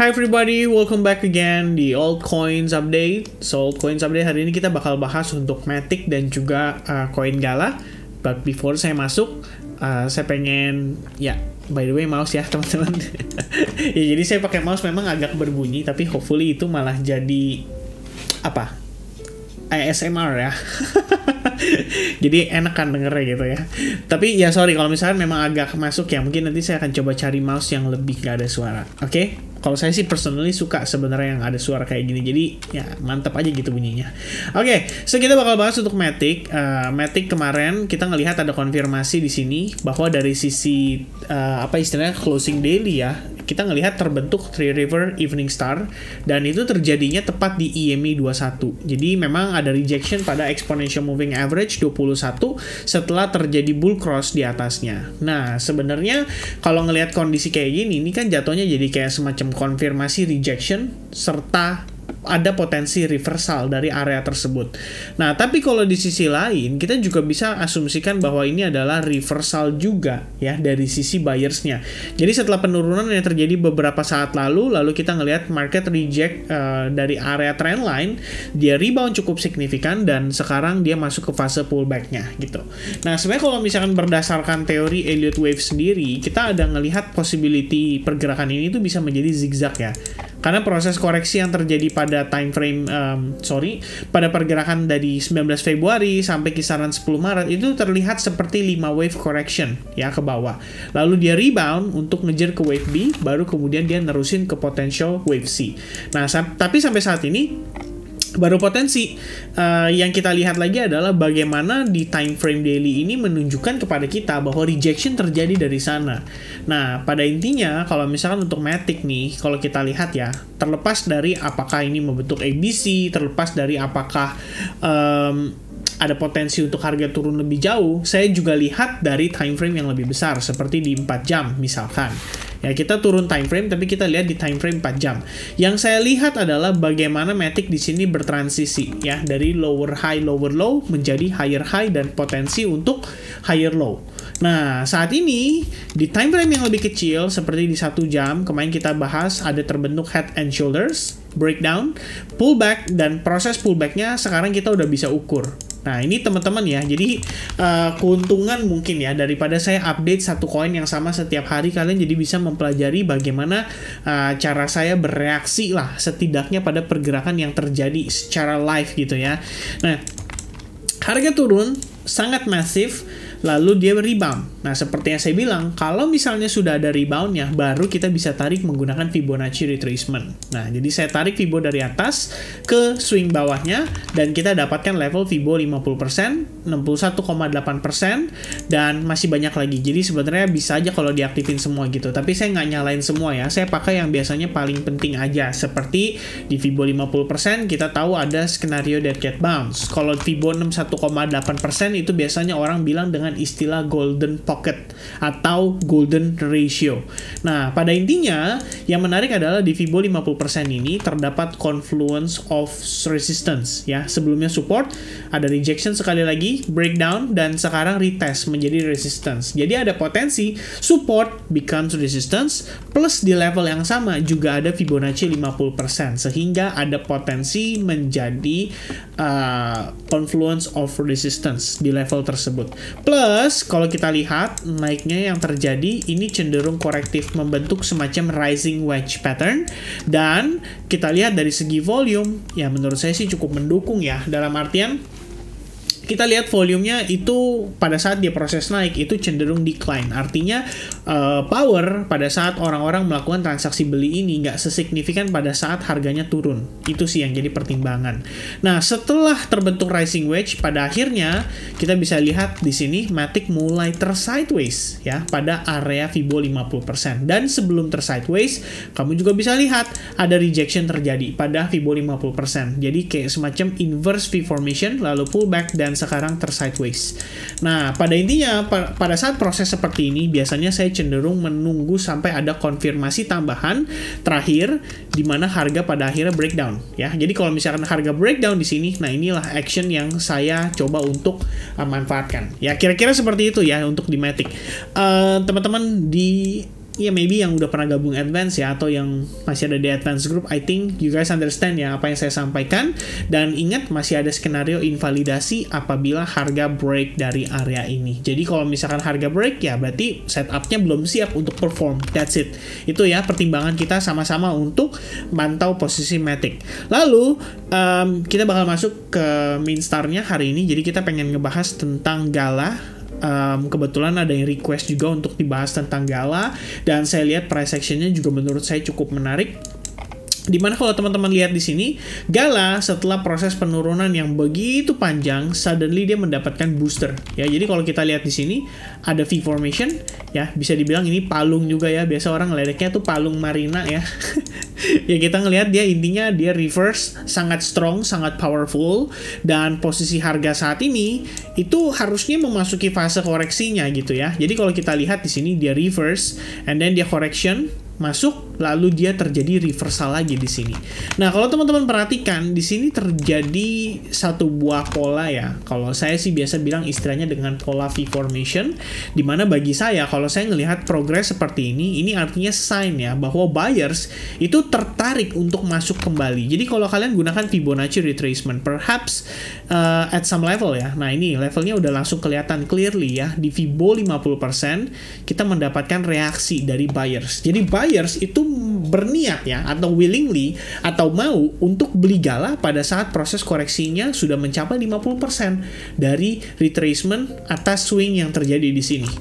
Hi everybody, welcome back again di Altcoins Update. So Altcoins Update hari ini kita bakal bahas untuk Matic dan juga koin Gala. But before saya masuk, saya pengen by the way mouse ya teman-teman. Ya jadi saya pakai mouse memang agak berbunyi, tapi hopefully itu malah jadi ASMR ya. Jadi enak kan dengernya gitu ya. Tapi ya sorry kalau misalkan memang agak masuk ya, mungkin nanti saya akan coba cari mouse yang lebih gak ada suara. Oke? Kalau saya sih personally suka sebenarnya yang ada suara kayak gini. Jadi ya mantap aja gitu bunyinya. Oke, so kita bakal bahas untuk Matic. Matic kemarin kita ngelihat ada konfirmasi di sini bahwa dari sisi istilahnya closing daily ya, kita ngelihat terbentuk Three River Evening Star dan itu terjadinya tepat di EMA 21. Jadi memang ada rejection pada exponential moving average 21 setelah terjadi bull cross di atasnya. Nah, sebenarnya kalau ngelihat kondisi kayak gini, ini kan jatuhnya jadi kayak semacam konfirmasi rejection serta ada potensi reversal dari area tersebut. Nah, tapi kalau di sisi lain, kita juga bisa asumsikan bahwa ini adalah reversal juga ya dari sisi buyersnya. Jadi setelah penurunan yang terjadi beberapa saat lalu kita ngelihat market reject dari area trendline, dia rebound cukup signifikan dan sekarang dia masuk ke fase pullback-nya gitu. Nah, sebenarnya kalau misalkan berdasarkan teori Elliott Wave sendiri, kita ada ngelihat possibility pergerakan ini tuh bisa menjadi zigzag ya. Karena proses koreksi yang terjadi pada pada pergerakan dari 19 Februari sampai kisaran 10 Maret itu terlihat seperti 5 wave correction ya ke bawah. Lalu dia rebound untuk ngejar ke wave B, baru kemudian dia nerusin ke potential wave C. Nah, tapi sampai saat ini baru potensi yang kita lihat lagi adalah bagaimana di time frame daily ini menunjukkan kepada kita bahwa rejection terjadi dari sana. Nah, pada intinya kalau misalkan untuk Matic nih, kalau kita lihat ya, terlepas dari apakah ini membentuk ABC, terlepas dari apakah ada potensi untuk harga turun lebih jauh, saya juga lihat dari time frame yang lebih besar seperti di 4 jam misalkan. Ya, kita turun time frame tapi kita lihat di time frame 4 jam. Yang saya lihat adalah bagaimana Matic di sini bertransisi ya dari lower high lower low menjadi higher high dan potensi untuk higher low. Nah, saat ini di time frame yang lebih kecil seperti di 1 jam, kemarin kita bahas ada terbentuk head and shoulders, breakdown, pullback, dan proses pullbacknya sekarang kita udah bisa ukur. Nah, ini teman-teman ya, jadi keuntungan mungkin ya, daripada saya update satu koin yang sama setiap hari, kalian jadi bisa mempelajari bagaimana cara saya bereaksi lah, setidaknya pada pergerakan yang terjadi secara live gitu ya. Nah, harga turun sangat masif, lalu dia rebound. Nah, seperti yang saya bilang, kalau misalnya sudah ada reboundnya, baru kita bisa tarik menggunakan Fibonacci retracement. Nah, jadi saya tarik Fibo dari atas ke swing bawahnya, dan kita dapatkan level Fibo 50%, 61,8%, dan masih banyak lagi. Jadi sebenarnya bisa aja kalau diaktifin semua gitu, tapi saya nggak nyalain semua ya. Saya pakai yang biasanya paling penting aja, seperti di Fibo 50%, kita tahu ada skenario dead cat bounce. Kalau Fibo 61,8% itu biasanya orang bilang dengan istilah golden pocket atau golden ratio. Nah, pada intinya yang menarik adalah di Fibo 50% ini terdapat confluence of resistance ya. Sebelumnya support, ada rejection sekali lagi, breakdown, dan sekarang retest menjadi resistance. Jadi ada potensi support becomes resistance plus di level yang sama juga ada Fibonacci 50%, sehingga ada potensi menjadi confluence of resistance di level tersebut. Plus, kalau kita lihat naiknya yang terjadi ini cenderung korektif, membentuk semacam rising wedge pattern, dan kita lihat dari segi volume ya menurut saya sih cukup mendukung ya, dalam artian kita lihat volumenya itu pada saat dia proses naik itu cenderung decline. Artinya power pada saat orang-orang melakukan transaksi beli ini nggak sesignifikan pada saat harganya turun. Itu sih yang jadi pertimbangan. Nah, setelah terbentuk rising wedge, pada akhirnya kita bisa lihat di sini Matic mulai tersideways ya pada area Fibo 50%. Dan sebelum tersideways, kamu juga bisa lihat ada rejection terjadi pada Fibo 50%. Jadi kayak semacam inverse V formation lalu pullback dan sekarang tersideways. Nah, pada intinya pada saat proses seperti ini biasanya saya cenderung menunggu sampai ada konfirmasi tambahan terakhir di mana harga pada akhirnya breakdown ya. Jadi kalau misalkan harga breakdown di sini, nah inilah action yang saya coba untuk manfaatkan. Ya, kira-kira seperti itu ya untuk di Matic. Teman-teman, di ya maybe yang udah pernah gabung advance ya, atau yang masih ada di advance group, I think you guys understand ya apa yang saya sampaikan. Dan ingat, masih ada skenario invalidasi apabila harga break dari area ini. Jadi kalau misalkan harga break ya berarti setupnya belum siap untuk perform. That's it. Itu ya pertimbangan kita sama-sama untuk mantau posisi Matic. Lalu kita bakal masuk ke main star-nya hari ini. Jadi kita pengen ngebahas tentang Gala. Kebetulan ada yang request juga untuk dibahas tentang Gala, dan saya lihat price action-nya juga menurut saya cukup menarik. Dimana kalau teman-teman lihat di sini, Gala setelah proses penurunan yang begitu panjang, suddenly dia mendapatkan booster ya. Jadi kalau kita lihat di sini ada V formation ya, bisa dibilang ini palung juga ya. Biasa orang ngeledeknya tuh palung marina ya. Ya kita ngelihat dia intinya dia reverse, sangat strong, sangat powerful, dan posisi harga saat ini itu harusnya memasuki fase koreksinya gitu ya. Jadi kalau kita lihat di sini dia reverse and then dia correction masuk, lalu dia terjadi reversal lagi di sini. Nah, kalau teman-teman perhatikan di sini terjadi satu buah pola ya. Kalau saya sih biasa bilang istilahnya dengan pola V formation, dimana bagi saya kalau saya ngelihat progres seperti ini artinya sign ya bahwa buyers itu tertarik untuk masuk kembali. Jadi kalau kalian gunakan Fibonacci retracement, perhaps at some level ya. Nah, ini levelnya udah langsung kelihatan clearly ya. Di Fibo 50% kita mendapatkan reaksi dari buyers. Jadi buyers itu berniat ya, atau willingly, atau mau untuk beli Gala pada saat proses koreksinya sudah mencapai 50% dari retracement atas swing yang terjadi di sini.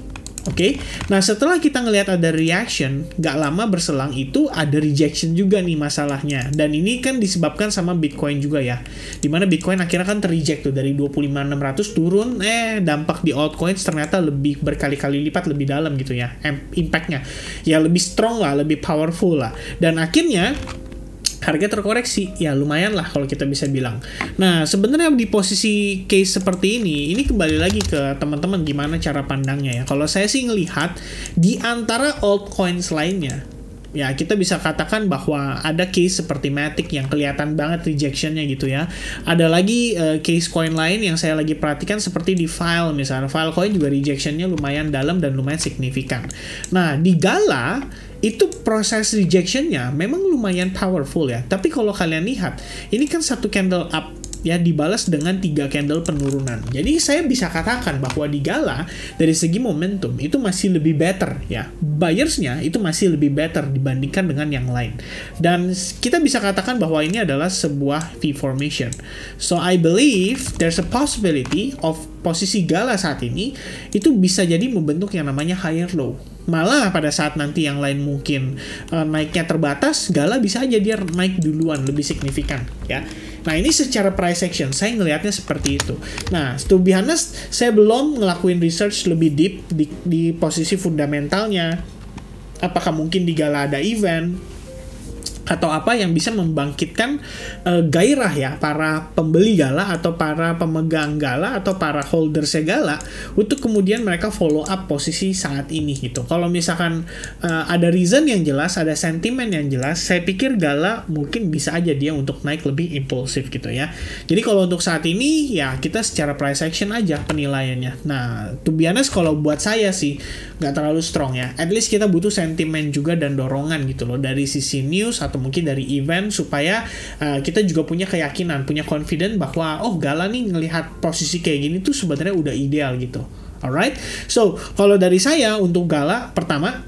Oke, nah setelah kita ngelihat ada reaction, gak lama berselang itu ada rejection juga nih masalahnya. Dan ini kan disebabkan sama Bitcoin juga ya, dimana Bitcoin akhirnya kan terreject tuh dari 25.600 turun, dampak di altcoins ternyata lebih berkali-kali lipat lebih dalam gitu ya, impactnya ya lebih strong lah, lebih powerful lah. Dan akhirnya harga terkoreksi, ya lumayan lah kalau kita bisa bilang. Nah, sebenarnya di posisi case seperti ini kembali lagi ke teman-teman gimana cara pandangnya ya. Kalau saya sih ngelihat di antara altcoins lainnya, ya kita bisa katakan bahwa ada case seperti Matic yang kelihatan banget rejectionnya gitu ya. Ada lagi case coin lain yang saya lagi perhatikan seperti di File misalnya. Filecoin juga rejectionnya lumayan dalam dan lumayan signifikan. Nah, di Gala itu proses rejectionnya memang lumayan powerful ya. Tapi kalau kalian lihat, ini kan satu candle up ya dibalas dengan 3 candle penurunan. Jadi saya bisa katakan bahwa di Gala dari segi momentum itu masih lebih better ya. Buyersnya itu masih lebih better dibandingkan dengan yang lain. Dan kita bisa katakan bahwa ini adalah sebuah V formation. So I believe there's a possibility of posisi Gala saat ini itu bisa jadi membentuk yang namanya higher low. Malah pada saat nanti yang lain mungkin naiknya terbatas, Gala bisa aja dia naik duluan lebih signifikan ya. Nah, ini secara price action saya ngelihatnya seperti itu. Nah, to be honest, saya belum ngelakuin research lebih deep di posisi fundamentalnya. Apakah mungkin di Gala ada event atau apa yang bisa membangkitkan gairah ya para pembeli Gala atau para pemegang Gala atau para holdersnya Gala untuk kemudian mereka follow up posisi saat ini gitu. Kalau misalkan ada reason yang jelas, ada sentimen yang jelas, saya pikir Gala mungkin bisa aja dia untuk naik lebih impulsif gitu ya. Jadi kalau untuk saat ini ya kita secara price action aja penilaiannya. Nah, to be honest kalau buat saya sih nggak terlalu strong ya. At least kita butuh sentimen juga dan dorongan gitu loh dari sisi news atau mungkin dari event supaya kita juga punya keyakinan, punya confidence bahwa oh Gala nih ngelihat posisi kayak gini tuh sebenarnya udah ideal gitu. Alright, so kalau dari saya untuk Gala pertama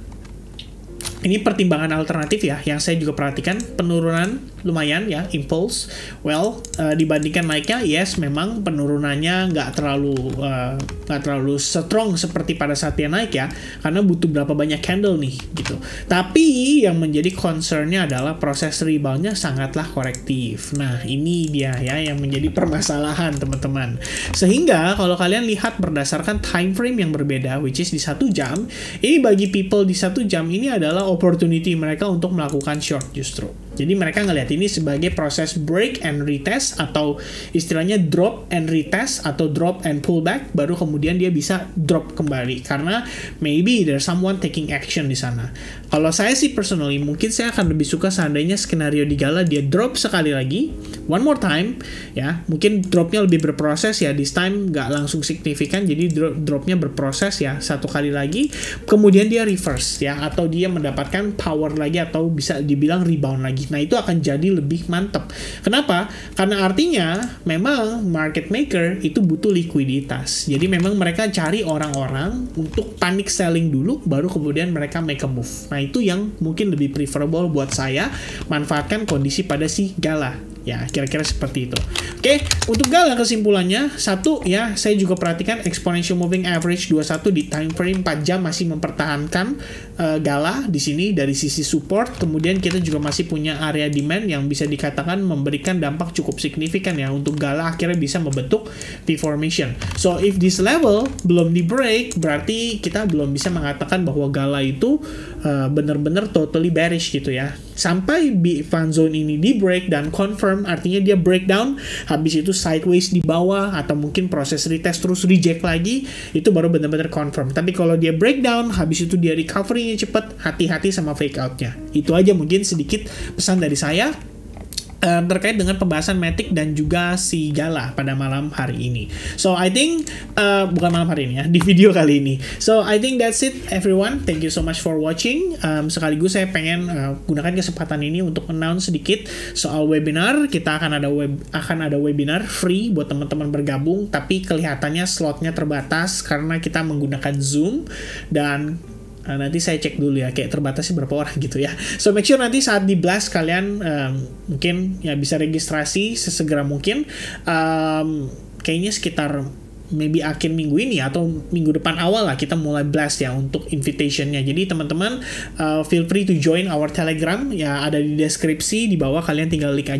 ini pertimbangan alternatif ya yang saya juga perhatikan, penurunan lumayan ya, impulse. Well, dibandingkan naiknya, yes memang penurunannya nggak terlalu strong seperti pada saat dia naik ya, karena butuh berapa banyak candle nih gitu. Tapi yang menjadi concernnya adalah proses reboundnya sangatlah korektif. Nah, ini dia ya yang menjadi permasalahan teman-teman. Sehingga kalau kalian lihat berdasarkan time frame yang berbeda, which is di 1 jam, ini bagi people di 1 jam ini adalah opportunity mereka untuk melakukan short justru. Jadi mereka ngelihat ini sebagai proses break and retest, atau istilahnya drop and retest atau drop and pullback, baru kemudian dia bisa drop kembali karena maybe there's someone taking action di sana. Kalau saya sih personally mungkin saya akan lebih suka seandainya skenario di Gala dia drop sekali lagi, one more time ya, mungkin dropnya lebih berproses ya, this time nggak langsung signifikan, jadi dropnya berproses ya satu kali lagi, kemudian dia reverse ya, atau dia mendapatkan power lagi atau bisa dibilang rebound lagi. Nah itu akan jadi lebih mantap. Kenapa? Karena artinya memang market maker itu butuh likuiditas. Jadi memang mereka cari orang-orang untuk panic selling dulu, baru kemudian mereka make a move. Nah itu yang mungkin lebih preferable buat saya, manfaatkan kondisi pada si Gala. Ya, kira-kira seperti itu. Oke, untuk Gala kesimpulannya, satu ya, saya juga perhatikan exponential moving average 21 di time frame 4 jam masih mempertahankan Gala di sini dari sisi support. Kemudian kita juga masih punya area demand yang bisa dikatakan memberikan dampak cukup signifikan ya untuk Gala akhirnya bisa membentuk V-formation. So if this level belum di break, berarti kita belum bisa mengatakan bahwa Gala itu benar-benar totally bearish gitu ya. Sampai fan zone ini di break dan confirm, artinya dia breakdown, habis itu sideways di bawah atau mungkin proses retest terus reject lagi, itu baru benar-benar confirm. Tapi kalau dia breakdown, habis itu dia recovery-nya cepet, hati-hati sama fake out-nya. Itu aja mungkin sedikit pesan dari saya terkait dengan pembahasan Matic dan juga si Gala pada malam hari ini. So I think bukan malam hari ini ya, di video kali ini. So I think that's it everyone. Thank you so much for watching. Sekaligus saya pengen gunakan kesempatan ini untuk announce sedikit soal webinar. Kita akan ada webinar free buat teman-teman bergabung, tapi kelihatannya slotnya terbatas karena kita menggunakan Zoom, dan nanti saya cek dulu ya, kayak terbatasnya berapa orang gitu ya. So make sure nanti saat di blast kalian mungkin ya bisa registrasi sesegera mungkin. Kayaknya sekitar maybe akhir minggu ini atau minggu depan awal lah kita mulai blast ya untuk invitation-nya. Jadi teman-teman feel free to join our Telegram ya, ada di deskripsi di bawah, kalian tinggal klik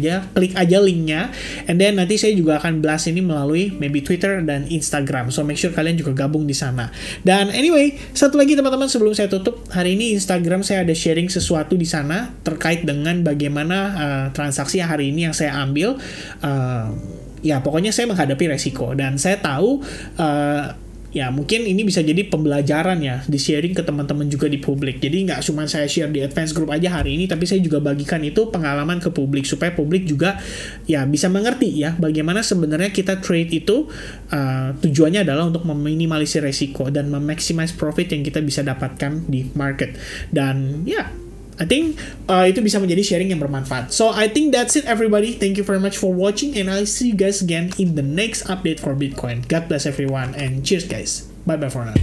aja linknya, and then nanti saya juga akan blast ini melalui maybe Twitter dan Instagram. So make sure kalian juga gabung di sana. Dan anyway, satu lagi teman-teman sebelum saya tutup, hari ini Instagram saya ada sharing sesuatu di sana terkait dengan bagaimana transaksi hari ini yang saya ambil. Ya pokoknya saya menghadapi resiko, dan saya tahu ya mungkin ini bisa jadi pembelajaran ya, di sharing ke teman-teman juga di publik. Jadi nggak cuma saya share di advance group aja hari ini, tapi saya juga bagikan itu pengalaman ke publik supaya publik juga ya bisa mengerti ya bagaimana sebenarnya kita trade itu tujuannya adalah untuk meminimalisir resiko dan memaximize profit yang kita bisa dapatkan di market. Dan ya I think itu bisa menjadi sharing yang bermanfaat. So I think that's it everybody. Thank you very much for watching, and I'll see you guys again in the next update for Bitcoin. God bless everyone and cheers guys. Bye bye for now.